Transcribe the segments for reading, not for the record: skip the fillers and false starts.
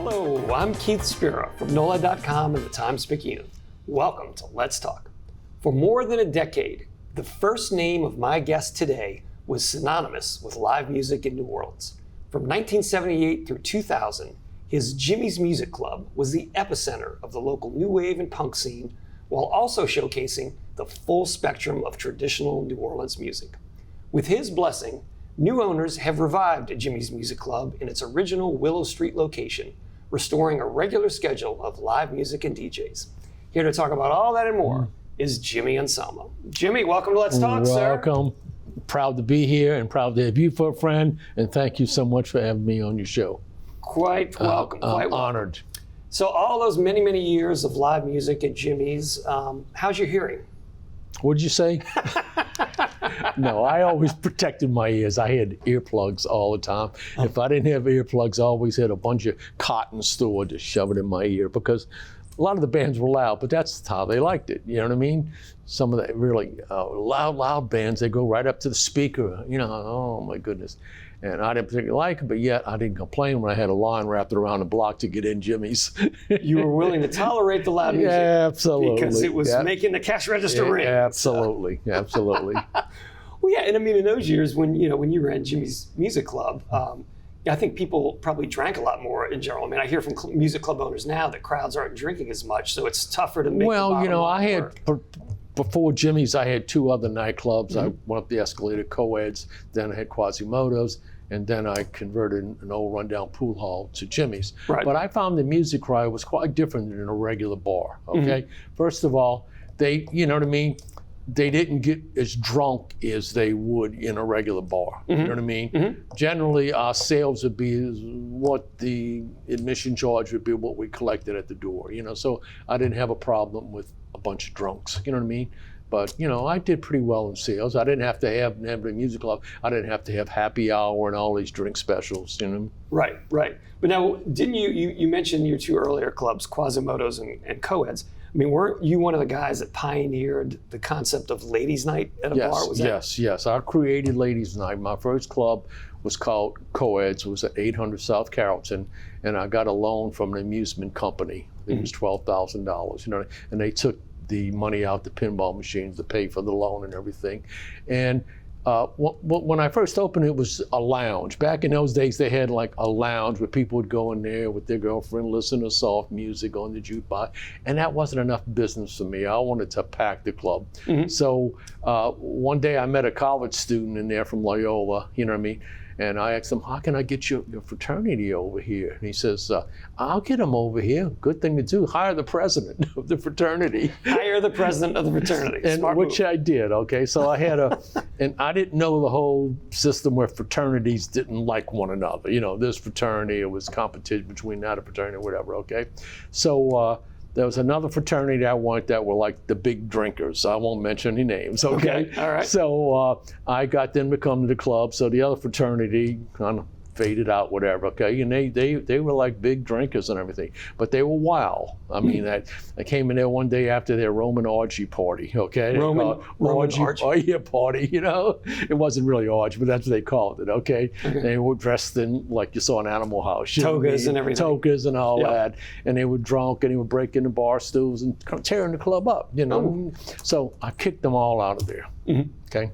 Hello, I'm Keith Spera from NOLA.com and the Times-Picayune. Welcome to Let's Talk. For more than a decade, the first name of my guest today was synonymous with live music in New Orleans. From 1978 through 2000, his Jimmy's Music Club was the epicenter of the local new wave and punk scene, while also showcasing the full spectrum of traditional New Orleans music. With his blessing, new owners have revived Jimmy's Music Club in its original Willow Street location, restoring a regular schedule of live music and DJs. Here to talk about all that and more is Jimmy Anselmo. Jimmy, welcome to Let's Talk, sir. Welcome. Proud to be here and proud to have you for a friend, and thank you so much for having me on your show. Quite welcome. I'm honored. So all those many, many years of live music at Jimmy's, how's your hearing? What'd you say? No, I always protected my ears. I had earplugs all the time. If I didn't have earplugs, I always had a bunch of cotton stored to shove it in my ear, because a lot of the bands were loud, but that's how they liked it. You know what I mean? Some of the really loud bands, they go right up to the speaker, oh my goodness. And I didn't particularly like it, but yet I didn't complain when I had a line wrapped around the block to get in Jimmy's. You were willing to tolerate the loud music. Yeah, absolutely. Because it was making the cash register ring. Absolutely, absolutely. Well, yeah, and I mean, in those years when you ran Jimmy's Music Club, I think people probably drank a lot more in general. I mean, I hear from music club owners now that crowds aren't drinking as much, so it's tougher to make. Well, I had before Jimmy's, I had two other nightclubs. I went up the escalator, Co-eds, then I had Quasimodo's, and then I converted an old rundown pool hall to Jimmy's. Right. But I found the music crowd was quite different than a regular bar. Okay, first of all, they, you know what I mean. They didn't get as drunk as they would in a regular bar. You know what I mean? Generally, our sales would be what the admission charge would be, what we collected at the door. So I didn't have a problem with a bunch of drunks. You know what I mean? But I did pretty well in sales. I didn't have to have a music club. I didn't have to have happy hour and all these drink specials. Right. But now, didn't you mentioned your two earlier clubs, Quasimodo's and Co-eds? I mean, weren't you one of the guys that pioneered the concept of ladies' night at a bar? Yes. I created ladies' night. My first club was called Co-eds. It was at 800 South Carrollton, and I got a loan from an amusement company. I think it was $12,000. And they took the money out the pinball machines to pay for the loan and everything. And when I first opened, it was a lounge. Back in those days, they had like a lounge where people would go in there with their girlfriend, listen to soft music on the jukebox, and that wasn't enough business for me. I wanted to pack the club. So one day I met a college student in there from Loyola, you know what I mean? And I asked him, how can I get your fraternity over here? And he says, I'll get him over here. Good thing to do. Hire the president of the fraternity. Hire the president of the fraternity. And which I did, okay? So I had and I didn't know the whole system where fraternities didn't like one another. This fraternity, it was competition between that fraternity or whatever, okay? So there was another fraternity that I wanted that were like the big drinkers. I won't mention any names, okay? All right. So I got them to come to the club. So the other fraternity kind of faded out, whatever, okay? And they were like big drinkers and everything, but they were wild. I mean, I came in there one day after their Roman orgy party, okay? Roman orgy? Oh, yeah, party, It wasn't really orgy, but that's what they called it, okay? They were dressed in, like you saw in Animal House. Togas and everything. Togas and all that. And they were drunk, and they were breaking the bar stools and tearing the club up, So I kicked them all out of there, okay?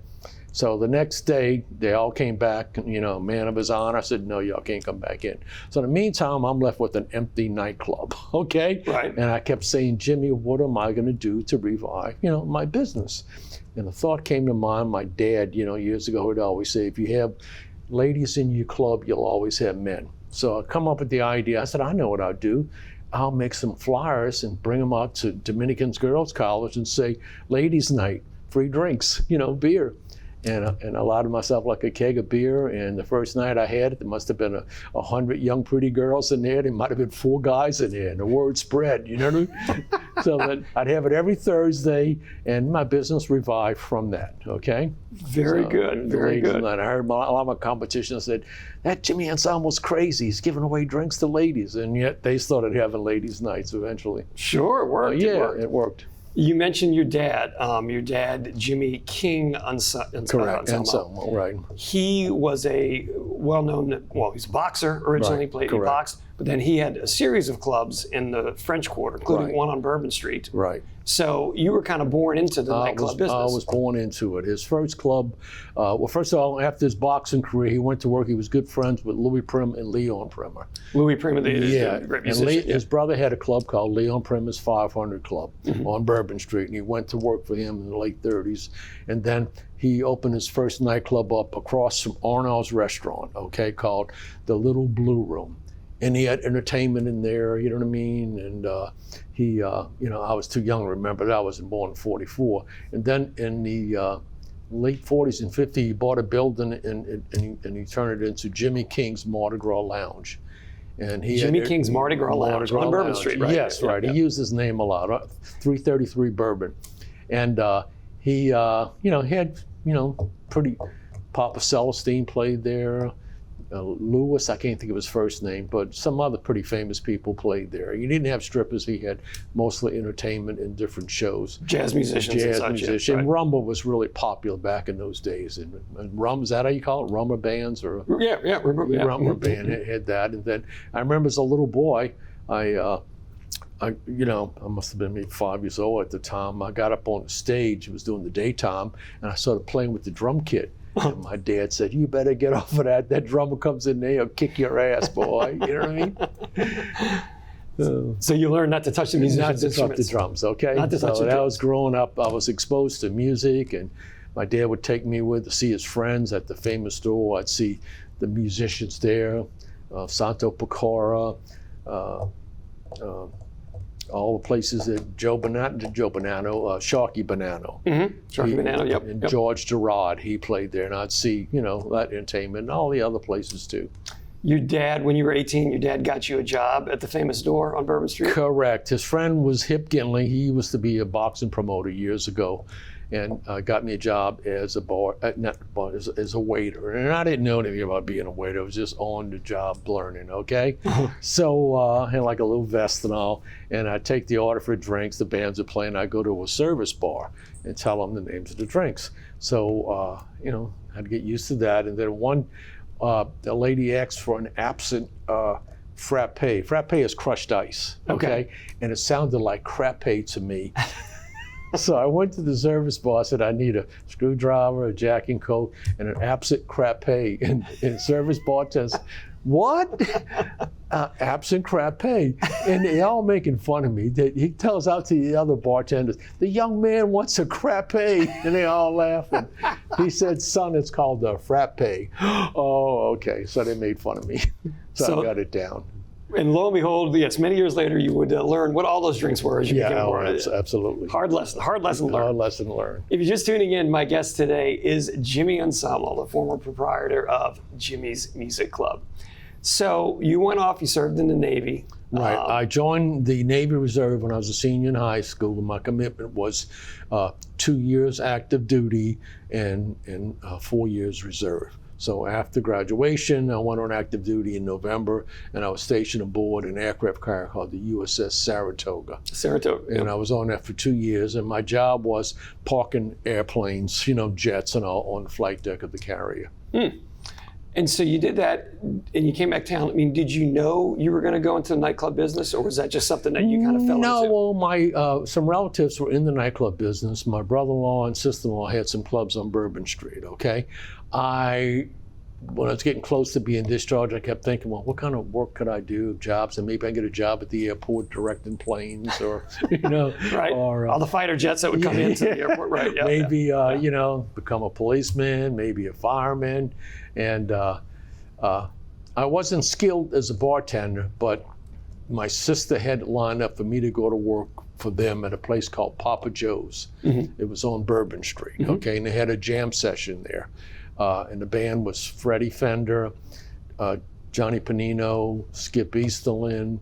So the next day, they all came back, man of his honor. I said, no, y'all can't come back in. So in the meantime, I'm left with an empty nightclub, okay? Right. And I kept saying, Jimmy, what am I going to do to revive, my business? And the thought came to mind, my dad, years ago, would always say, if you have ladies in your club, you'll always have men. So I come up with the idea. I said, I know what I'll do. I'll make some flyers and bring them out to Dominican's Girls College and say, ladies' night, free drinks, beer. And I allowed myself like a keg of beer. And the first night I had it, there must have been 100 young, pretty girls in there. There might have been 4 guys in there, and the word spread, what I mean? So that I'd have it every Thursday, and my business revived from that, okay? Very good. And I heard a lot of my competition said, that Jimmy Anselmo's crazy. He's giving away drinks to ladies. And yet they started having ladies' nights eventually. Sure, it worked. It worked. You mentioned your dad. Your dad, Jimmy King Anselmo. Correct, Anselmo, right. He was a well-known, he's a boxer originally, he boxed, but then he had a series of clubs in the French Quarter, including one on Bourbon Street. Right. So you were kind of born into the nightclub business. I was born into it. His first club, well, first of all, after his boxing career, he went to work. He was good friends with Louis Prim and Leon Primer. Louis Prim, the great musician. His brother had a club called Leon Primer's 500 Club on Bourbon Street, and he went to work for him in the late 30s. And then he opened his first nightclub up across from Arnold's restaurant, okay, called the Little Blue Room. And he had entertainment in there, you know what I mean? And he, I was too young to remember that. I was born in 44. And then in the late 40s and 50s, he bought a building and he turned it into Jimmy King's Mardi Gras Lounge. And Jimmy King's Mardi Gras Lounge on Bourbon Street, right? Yes, right. He used his name a lot, 333 Bourbon. And he, had, pretty, Papa Celestine played there. Lewis, I can't think of his first name, but some other pretty famous people played there. He didn't have strippers. He had mostly entertainment and different shows. Jazz musicians and such. Musicians. Right. And rumba was really popular back in those days. And rumba, is that how you call it? Rumba bands? Rumba band had that. And then I remember as a little boy, I must have been maybe 5 years old at the time. I got up on the stage. It was during the daytime, and I started playing with the drum kit. And my dad said, "You better get off of that. That drummer comes in there, he'll kick your ass, boy." You know what I mean? So you learned not to touch the musicians' instruments. Not to touch the drums, okay? Not to touch the drums. I was growing up, I was exposed to music, and my dad would take me to see his friends at the famous store. I'd see the musicians there, Santo Pecora, all the places that Sharky Bonanno. Sharky Bonanno, yep. And George Gerard, he played there, and I'd see, that entertainment and all the other places too. Your dad, when you were 18, your dad got you a job at the famous door on Bourbon Street? Correct. His friend was Hip Ginley. He used to be a boxing promoter years ago, and got me a job as a as a waiter. And I didn't know anything about being a waiter. I was just on the job learning, okay? So I had like a little vest and all, and I'd take the order for drinks. The bands would play, and I'd go to a service bar and tell them the names of the drinks. So, I had to get used to that. And then a lady asked for an absent frappe. Frappe is crushed ice, okay? And it sounded like crappe to me. So I went to the service bar, said, "I need a screwdriver, a jack and coat, and an absent crappe." And service bartender said, "What? Absent crappe?" And they all making fun of me. He tells out to the other bartenders, "The young man wants a crappe." And they all laugh. And he said, "Son, it's called a frappe." Oh, okay. So they made fun of me. So I got it down. And lo and behold, yes, many years later, you would learn what all those drinks were as you became more. Absolutely. Hard lesson learned. Hard lesson learned. If you're just tuning in, my guest today is Jimmy Anselmo, the former proprietor of Jimmy's Music Club. So you went off, you served in the Navy. Right. I joined the Navy Reserve when I was a senior in high school. My commitment was 2 years active duty and 4 years reserve. So after graduation, I went on active duty in November, and I was stationed aboard an aircraft carrier called the USS Saratoga. And I was on that for 2 years, and my job was parking airplanes, jets and all, on the flight deck of the carrier. And so you did that, and you came back down. I mean, did you know you were going to go into the nightclub business, or was that just something that you kind of fell into? No, well, my some relatives were in the nightclub business. My brother-in-law and sister-in-law had some clubs on Bourbon Street, okay? When I was getting close to being discharged, I kept thinking, well, what kind of work could I do, jobs? And maybe I get a job at the airport directing planes or, right. Or all the fighter jets that would come into the airport, right? Yeah, maybe, become a policeman, maybe a fireman. And I wasn't skilled as a bartender, but my sister had it lined up for me to go to work for them at a place called Papa Joe's. It was on Bourbon Street, okay? And they had a jam session there. And the band was Freddie Fender, Johnny Panino, Skip Easterlin,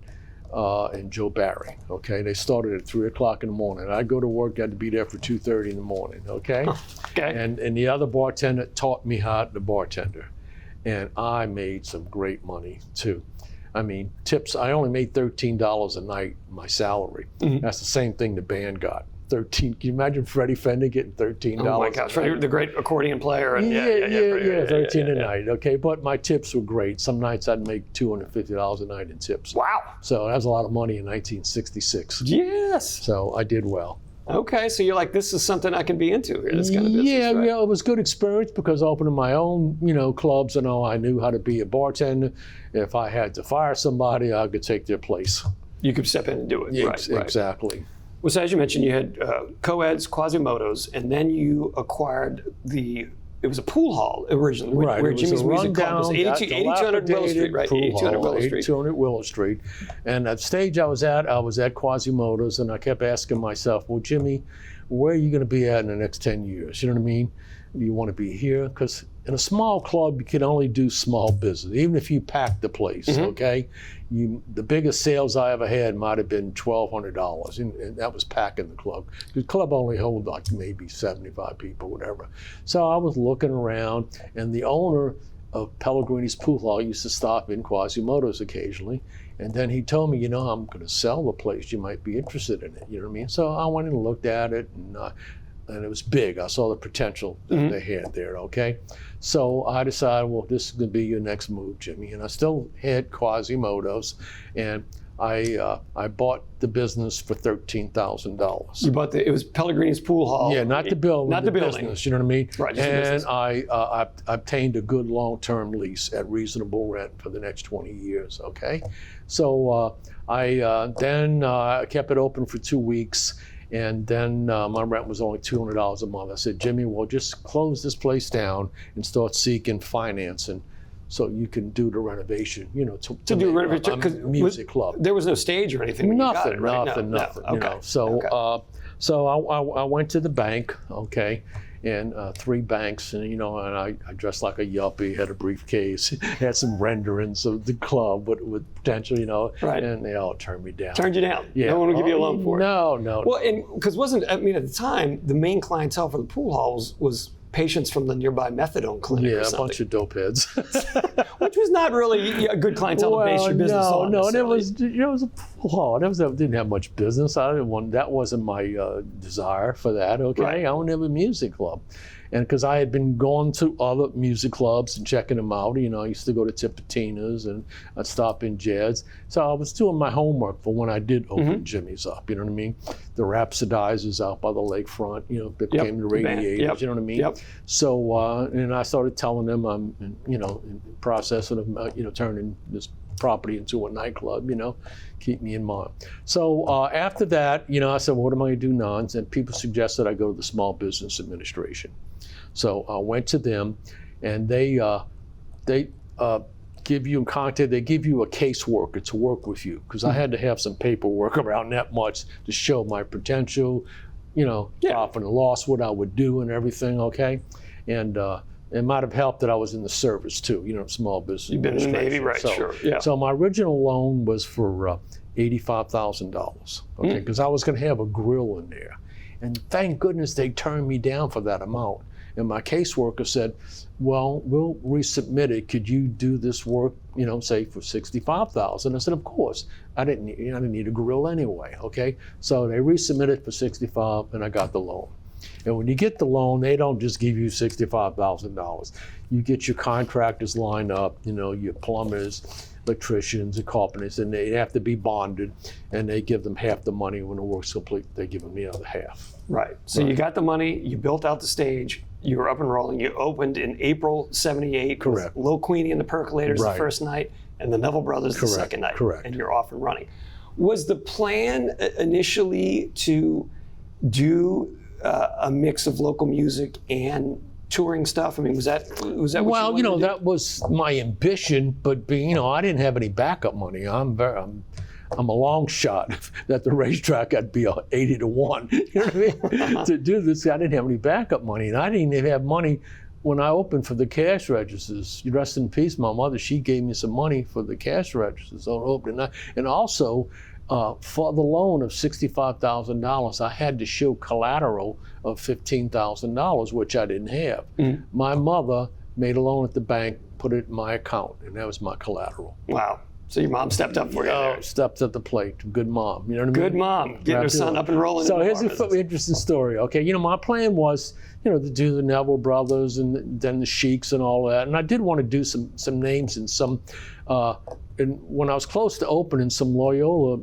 and Joe Barry, okay? They started at 3 o'clock in the morning. I'd go to work, got to be there for 2:30 in the morning, okay? And the other bartender taught me how to bartender. And I made some great money too. I mean, tips, I only made $13 a night, my salary. That's the same thing the band got. 13. Can you imagine Freddie Fender getting $13? Oh my gosh, Freddie, the great accordion player. And yeah, 13 a night. Okay, but my tips were great. Some nights I'd make $250 a night in tips. Wow. So that was a lot of money in 1966. Yes. So I did well. Okay, so you're like, this is something I can be into here, this kind of business, yeah, right? yeah, it was good experience because opening my own, clubs and all, I knew how to be a bartender. If I had to fire somebody, I could take their place. You could step in and do it, Yeah, right? Exactly. Well, so as you mentioned, you had co-eds, Quasimodos, and then you acquired it was a pool hall originally, Right, where it was Jimmy's a Music Club was rundown, 8200 Willow Street, right? Pool 8200 hall, Willow Street. 8200 Willow Street. And at the stage I was at Quasimodo's, and I kept asking myself, well, Jimmy, where are you going to be at in the next 10 years? You know what I mean? Do you want to be here? Because in a small club, you can only do small business, even if you pack the place, okay? The biggest sales I ever had might have been $1,200, and that was packing the club. The club only held like maybe 75 people, whatever. So I was looking around, and the owner of Pellegrini's Pool Hall used to stop in Quasimodo's occasionally. And then he told me, I'm going to sell the place. You might be interested in it. You know what I mean? So I went and looked at it, and it was big. I saw the potential that they had there, okay? So I decided, well, this is going to be your next move, Jimmy. And I still had Quasimodo's, and I bought the business for $13,000. You bought it was Pellegrini's Pool Hall. Yeah, not the building, not the building. Business, you know what I mean? Right, just the and business. I obtained a good long-term lease at reasonable rent for the next 20 years, okay? So I then kept it open for 2 weeks, and then my rent was only $200 a month. I said, Jimmy, well, just close this place down and start seeking financing so you can do the renovation, to do make renovation, a music club. There was no stage or anything when you got it, right? Nothing. Okay. So I went to the bank, okay, and 3 banks, and I dressed like a yuppie, had a briefcase, had some renderings of the club with potential, right. And they all turned me down. Turned you down. Yeah. No one would give you a loan for it. No. Well, and because at the time, the main clientele for the pool halls was patients from the nearby methadone clinic or Yeah, a something. bunch of dope heads. Which was not really a good clientele to base your business on. No, and it was a pool hall. Didn't have much business. That wasn't my desire for that. Okay, Right. I wanted to have a music club, and because I had been going to other music clubs and checking them out. I used to go to Tipitina's and I'd stop in Jed's. So I was doing my homework for when I did open Jimmy's up. You know what I mean? The Rhapsodizers out by the lakefront. That became the Radiators. Yep. You know what I mean? Yep. So and I started telling them I'm in the process of turning this property into a nightclub, keep me in mind. So after that, I said, well, what am I going to do now? And people suggested I go to the Small Business Administration. So I went to them, and they give you in contact. They give you a caseworker to work with you, because I had to have some paperwork around that much to show my potential, profit and loss, what I would do and everything, okay? And it might have helped that I was in the service too, Small Business You've been in the Navy, right? So, Sure. Yeah. So my original loan was for $85,000, okay? Because I was going to have a grill in there. And thank goodness they turned me down for that amount. And my caseworker said, well, we'll resubmit it. Could you do this work, say for $65,000? I said, of course. I didn't need a grill anyway, okay? So they resubmitted for $65,000, and I got the loan. And when you get the loan, they don't just give you $65,000. You get your contractors lined up, your plumbers, electricians, and carpenters, and they have to be bonded, and they give them half the money. When the work's complete, they give them the other half. Right. So you got the money, you built out the stage, you were up and rolling. You opened in April '78. Correct. With Lil Queenie and the Percolators the Right. first night, and the Neville Brothers the second night. Correct. And you're off and running. Was the plan initially to do a mix of local music and touring stuff? I mean, was that what you wanted to do? that was my ambition, but I didn't have any backup money. I'm a long shot at the racetrack. I'd be 80 to 1. You know what I mean? To do this, I didn't have any backup money, and I didn't even have money when I opened for the cash registers. You rest in peace, my mother. She gave me some money for the cash registers on opening night, and also for the loan of $65,000, I had to show collateral of $15,000, which I didn't have. My mother made a loan at the bank, put it in my account, and that was my collateral. Wow. So your mom stepped up for you there. Stepped at the plate. Good mom. You know what I mean? Good mom, getting her son up and rolling. So here's an interesting story. Okay, my plan was, to do the Neville brothers and then the Sheiks and all that. And I did want to do some names and some. And when I was close to opening, some Loyola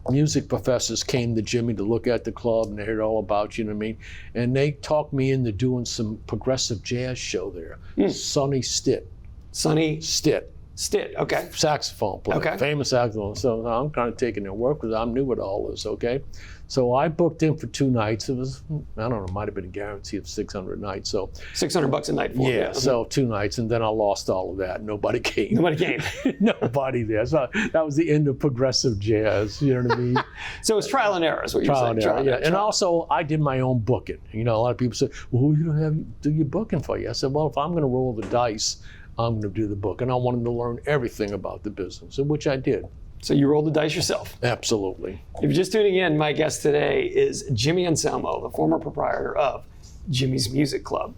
music professors came to Jimmy to look at the club, and they heard all about you. You know what I mean? And they talked me into doing some progressive jazz show there. Sonny Stitt. Sonny Stitt. Stitt, okay. Saxophone player, okay. Famous saxophone. So I'm kind of taking their work because I'm new at all this, okay? So I booked in for 2 nights. It was, I don't know, it might have been a guarantee of 600 nights. So $600 a night for yeah, so 2 nights, and then I lost all of that. Nobody came. Nobody came. Nobody there. So that was the end of progressive jazz. You know what I mean? So it's trial and error is what you're saying. Trial and error, yeah. And also, I did my own booking. A lot of people say, well, who you have do your booking for you? I said, well, if I'm going to roll the dice, I'm going to do the book. And I wanted to learn everything about the business, which I did. So you rolled the dice yourself. Absolutely. If you're just tuning in, my guest today is Jimmy Anselmo, the former proprietor of Jimmy's Music Club.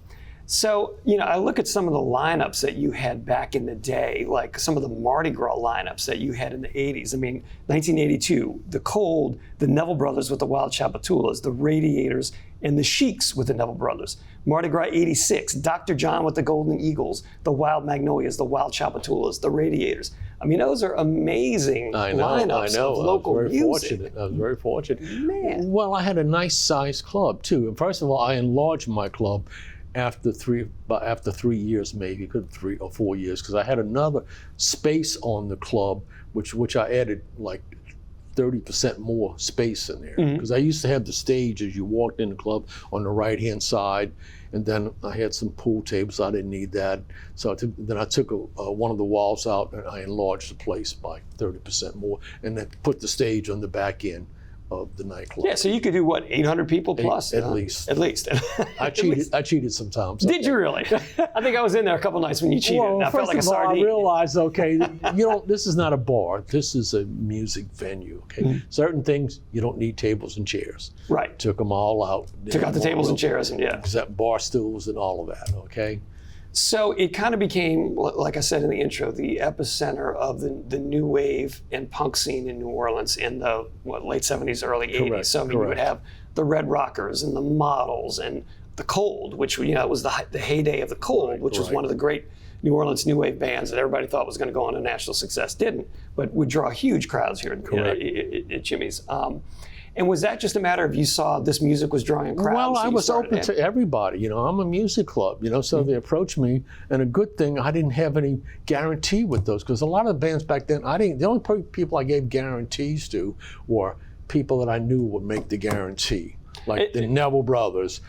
So, I look at some of the lineups that you had back in the day, like some of the Mardi Gras lineups that you had in the 80s. 1982, the Cold, the Neville Brothers with the Wild Chapatulas, the Radiators, and the Sheiks with the Neville Brothers. Mardi Gras 86, Dr. John with the Golden Eagles, the Wild Magnolias, the Wild Chapatulas, the Radiators. Those are amazing lineups of local music. I was very fortunate. Man. Well, I had a nice sized club too. First of all, I enlarged my club after 3 years, maybe, 3 or 4 years, because I had another space on the club, which I added like 30% more space in there. Because I used to have the stage as you walked in the club on the right-hand side, and then I had some pool tables. I didn't need that. So I took one of the walls out, and I enlarged the place by 30% more, and then put the stage on the back end of the nightclub. Yeah, so you could do what, 800 people plus? At least. At least. I cheated sometimes. Did you really? I think I was in there a couple nights when you cheated. Well, and I felt like a sardine. I realized, okay, this is not a bar. This is a music venue. Okay, certain things you don't need tables and chairs. Right. Took them all out. Took out the tables and chairs, and except bar stools and all of that. Okay. So it kind of became, like I said in the intro, the epicenter of the new wave and punk scene in New Orleans in the late 70s, early 80s. So you would have the Red Rockers and the Models and the Cold, which was the heyday of the Cold, which was one of the great New Orleans new wave bands that everybody thought was going to go on to national success. Didn't, but would draw huge crowds here at Jimmy's. And was that just a matter of you saw this music was drawing crowds? Well, I was open to everybody. I'm a music club, so they approached me. And a good thing, I didn't have any guarantee with those, because a lot of the bands back then, the only people I gave guarantees to were people that I knew would make the guarantee, like the Neville Brothers,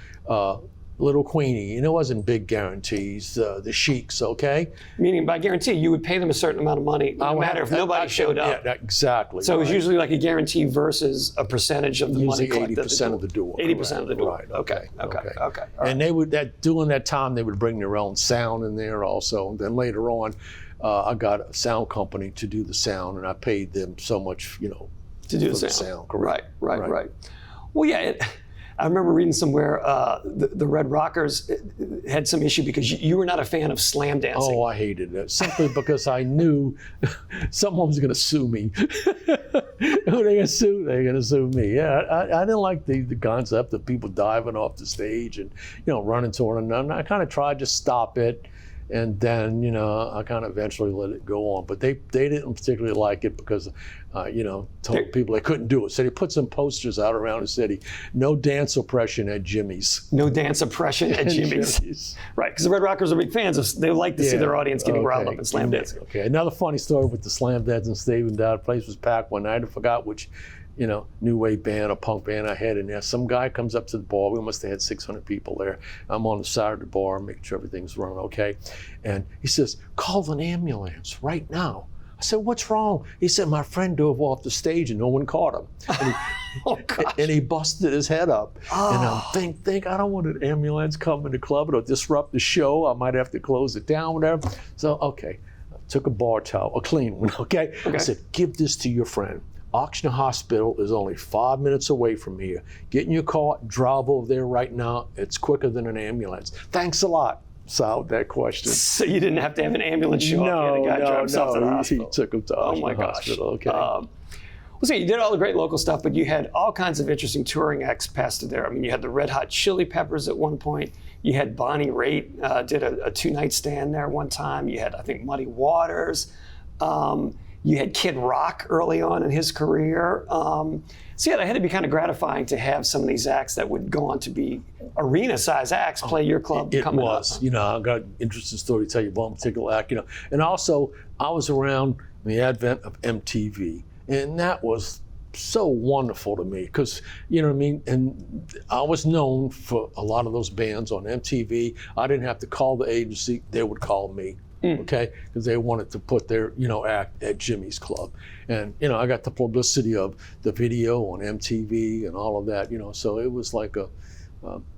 Little Queenie. It wasn't big guarantees. The Sheiks, okay? Meaning by guarantee, you would pay them a certain amount of money, no matter if nobody showed up. Yeah, exactly. So it was usually like a guarantee versus a percentage of the money collected. Usually 80% of the door. 80% of the door. Right. Okay. Right. And they would, during that time, they would bring their own sound in there also. And then later on, I got a sound company to do the sound, and I paid them so much, to do the sound. Correct. Right. Well, yeah. I remember reading somewhere the Red Rockers had some issue because you were not a fan of slam dancing. Oh, I hated it, simply because I knew someone was going to sue me. Who are they going to sue? They're going to sue me. Yeah, I didn't like the concept of people diving off the stage and running toward them. I kind of tried to stop it. And then, I kind of eventually let it go on. But they didn't particularly like it because, told people they couldn't do it. So they put some posters out around the city. No dance oppression at Jimmy's. No dance oppression at Jimmy's. Right, because the Red Rockers are big fans. They like to see their audience getting riled up and slam dancing. Okay, another funny story with the slam dancing stadium. The place was packed one night. I forgot which new wave band or punk band I had in there. Some guy comes up to the bar. We must have had 600 people there. I'm on the side of the bar, making sure everything's running okay. And he says, call an ambulance right now. I said, what's wrong? He said, my friend dove off the stage and no one caught him. And and he busted his head up. And I'm think I don't want an ambulance coming to the club. It'll disrupt the show. I might have to close it down, whatever. So, okay. I took a bar towel, a clean one, okay? I said, give this to your friend. Oxnard Hospital is only 5 minutes away from here. Get in your car, drive over there right now. It's quicker than an ambulance. Thanks a lot. solved that question. So you didn't have to have an ambulance show up. You had a guy drive himself to the He hospital. took him to the hospital. Okay. Well, so you did all the great local stuff, but you had all kinds of interesting touring acts passed through there. I mean, you had the Red Hot Chili Peppers at one point. You had Bonnie Raitt did a 2-night stand there one time. You had, I think, Muddy Waters. You had Kid Rock early on in his career. So yeah, it had to be kind of gratifying to have some of these acts that would go on to be arena-size acts play your club coming up. It was. I got an interesting story to tell you about one particular act. And also I was around the advent of MTV, and that was so wonderful to me because, you know what I mean? And I was known for a lot of those bands on MTV. I didn't have to call the agency, they would call me. Okay, because they wanted to put their, act at Jimmy's Club. And, I got the publicity of the video on MTV and all of that, so it was like a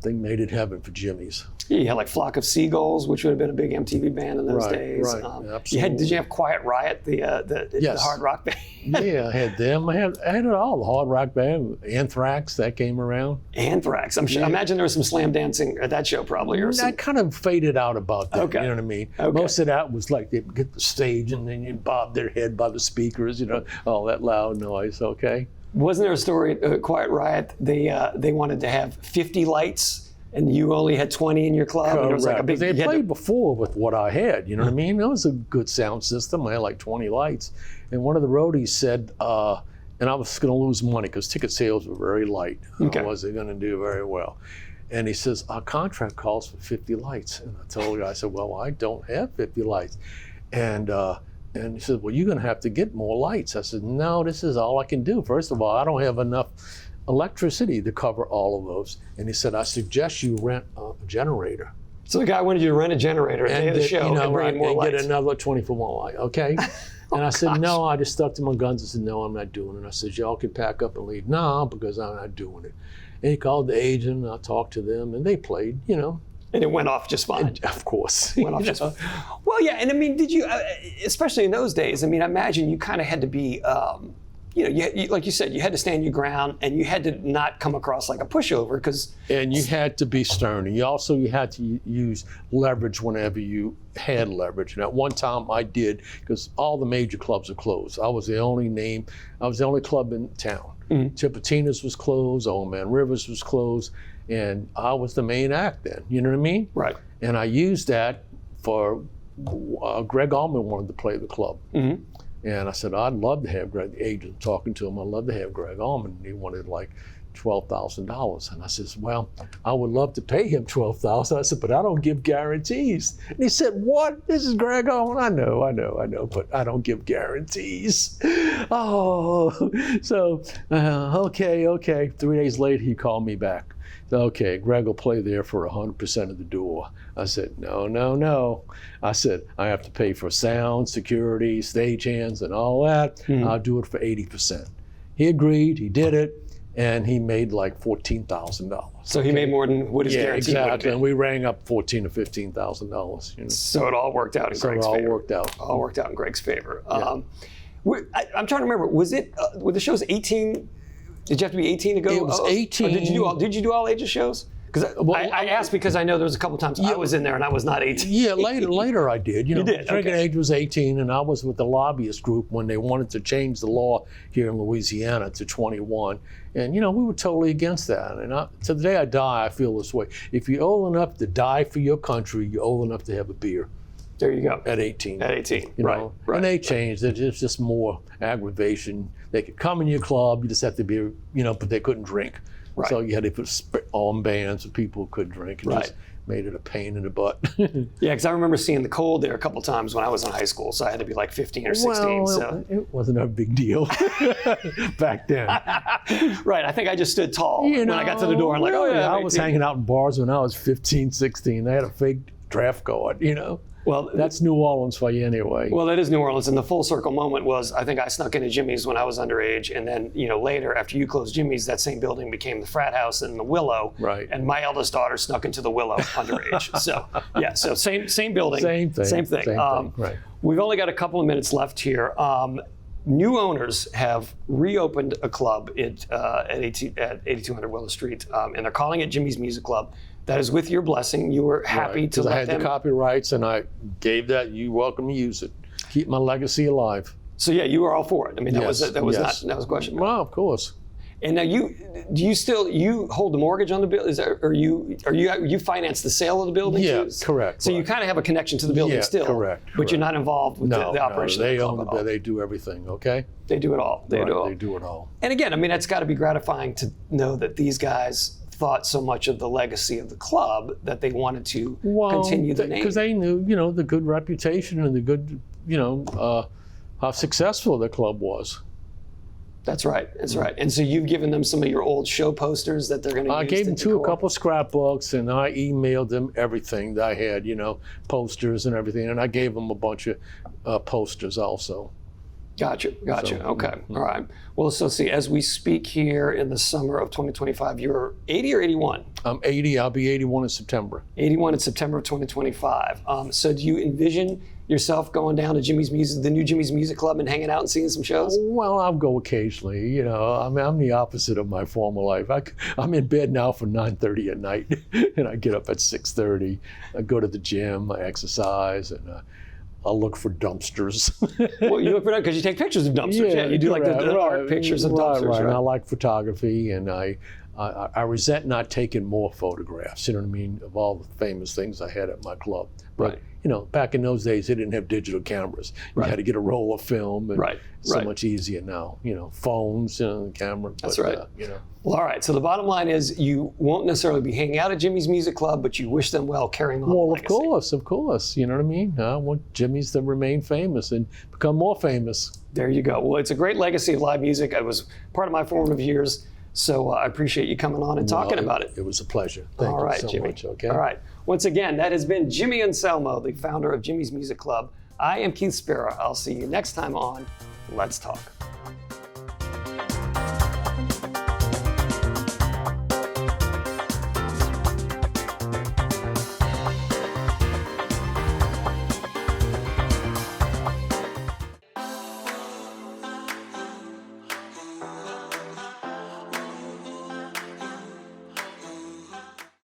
thing made in heaven for Jimmy's. Yeah, you had like Flock of Seagulls, which would have been a big MTV band in those days. Right, absolutely. Did you have Quiet Riot, the hard rock band? Yeah, I had them. I had it all. The hard rock band, Anthrax, that came around. Anthrax. I imagine there was some slam dancing at that show probably. That kind of faded out about that, okay. You know what I mean? Okay. Most of that was like they'd get the stage and then you'd bob their head by the speakers, all that loud noise, okay? Wasn't there a story at Quiet Riot, they wanted to have 50 lights and you only had 20 in your club? Correct. And it was like a big, they had played before with what I had, you know what I mean? It was a good sound system. I had like 20 lights. And one of the roadies said, and I was going to lose money because ticket sales were very light. Okay. I wasn't going to do very well. And he says, our contract calls for 50 lights. And I told the guy, I said, well, I don't have 50 lights. And he said, well, you're going to have to get more lights. I said, no, this is all I can do. First of all, I don't have enough electricity to cover all of those. And he said, I suggest you rent a generator. So the guy wanted you to rent a generator at the day of the show and bring in more lights. Get another 24 more lights, okay? And I said, no, I just stuck to my guns. I said, no, I'm not doing it. I said, y'all can pack up and leave. No, because I'm not doing it. And he called the agent, and I talked to them, and they played, And it went off just fine. And of course. Went off just fine. Well, yeah, and I mean, did you, especially in those days, I mean, I imagine you kind of had to be, like you said, you had to stand your ground, and you had to not come across like a pushover because. And you had to be stern. And you had to use leverage whenever you had leverage. And at one time I did, because all the major clubs are closed. I was the only club in town. Mm-hmm. Tipitina's was closed, Old Man Rivers was closed, and I was the main act then. You know what I mean? Right. And I used that for Greg Allman wanted to play the club. Mm-hmm. And I said, I'd love to have Greg, the agent, talking to him. I'd love to have Greg Allman. He wanted like $12,000. And I said, well, I would love to pay him $12,000. I said, but I don't give guarantees. And he said, what? This is Greg Allman. I know, but I don't give guarantees. Oh, so, okay. 3 days later, he called me back. Okay, Greg will play there for 100% of the door. I said, no. I said, I have to pay for sound, security, stagehands, and all that. Mm-hmm. I'll do it for 80%. He agreed, he did it, and he made like $14,000. So he made more than what his guarantee would have been. And we rang up $14,000 or $15,000. So it all worked out in Greg's favor. All worked out in Greg's favor. Yeah. I'm trying to remember, were the shows 18? Did you have to be 18 to go? It was 18. Did you do all ages shows? Because I asked because I know there was a couple times I was in there and I was not 18. Yeah, later I did. You did? Drinking age was 18, and I was with the lobbyist group when they wanted to change the law here in Louisiana to 21. And, we were totally against that. And to the day I die, I feel this way. If you're old enough to die for your country, you're old enough to have a beer. There you go. At 18. At 18, right. And they changed it. It's just more aggravation. They could come in your club, you just have to be, but they couldn't drink. Right. So you had to put arm bands so people could drink. And just made it a pain in the butt. Yeah, because I remember seeing the Cold there a couple times when I was in high school, so I had to be like 15 or 16. Well, it wasn't a big deal back then. Right, I think I just stood tall when I got to the door. I'm like, I was hanging out in bars when I was 15, 16. I had a fake draft card, Well, that's New Orleans for you anyway. Well, that is New Orleans, and the full circle moment was I think I snuck into Jimmy's when I was underage, and then later after you closed Jimmy's, that same building became the frat house in the Willow. Right. And my eldest daughter snuck into the Willow underage. So yeah, so same building, same thing. Same thing. Right. We've only got a couple of minutes left here. New owners have reopened a club at 8200 Willow Street, and they're calling it Jimmy's Music Club. That is with your blessing. You were happy to Because let I had them. the copyrights, and I gave that. You welcome to use it. Keep my legacy alive. So yeah, you were all for it. I mean, that was Yes, yes. not a question. Well, of course. And now you hold the mortgage on the building? Is that, or you finance the sale of the building? Yeah, too? correct. So you right. kind of have a connection to the building Yeah, still, correct, but you're correct. not involved with the operation. They of the club own at all. it. They do everything. Okay. They do it all. They Right, do it all. They do it all. And again, I mean, it's got to be gratifying to know that these guys thought so much of the legacy of the club that they wanted to continue the name. Because they knew, the good reputation and the good, how successful the club was. That's right. That's right. And so you've given them some of your old show posters that they're going to use. I gave them to a couple scrapbooks, and I emailed them everything that I had, posters and everything, and I gave them a bunch of posters also. Gotcha. So, Okay. All right. Well, so see, as we speak here in the summer of 2025, you're 80 or 81? I'm 80. I'll be 81 in September. 81 in September of 2025. So do you envision yourself going down to the new Jimmy's Music Club and hanging out and seeing some shows? Well, I'll go occasionally. I'm the opposite of my former life. I'm in bed now for 9:30 at night, and I get up at 6:30. I go to the gym, I exercise, and I'll look for dumpsters. Well, you look for that because you take pictures of dumpsters. Yeah, you do like the art pictures of dumpsters, right? right? And I like photography, and I resent not taking more photographs. You know what I mean? Of all the famous things I had at my club. But, back in those days, they didn't have digital cameras. You had to get a roll of film, and it's so much easier now. Phones, camera. That's right. Well, all right. So the bottom line is you won't necessarily be hanging out at Jimmy's Music Club, but you wish them well carrying on the legacy. Of course. You know what I mean? I want Jimmy's to remain famous and become more famous. There you go. Well, it's a great legacy of live music. It was part of my formative years. So I appreciate you coming on and talking about it. It was a pleasure. Thank you so Jimmy. much. Okay. All right. Once again, that has been Jimmy Anselmo, the founder of Jimmy's Music Club. I am Keith Spera. I'll see you next time on Let's Talk.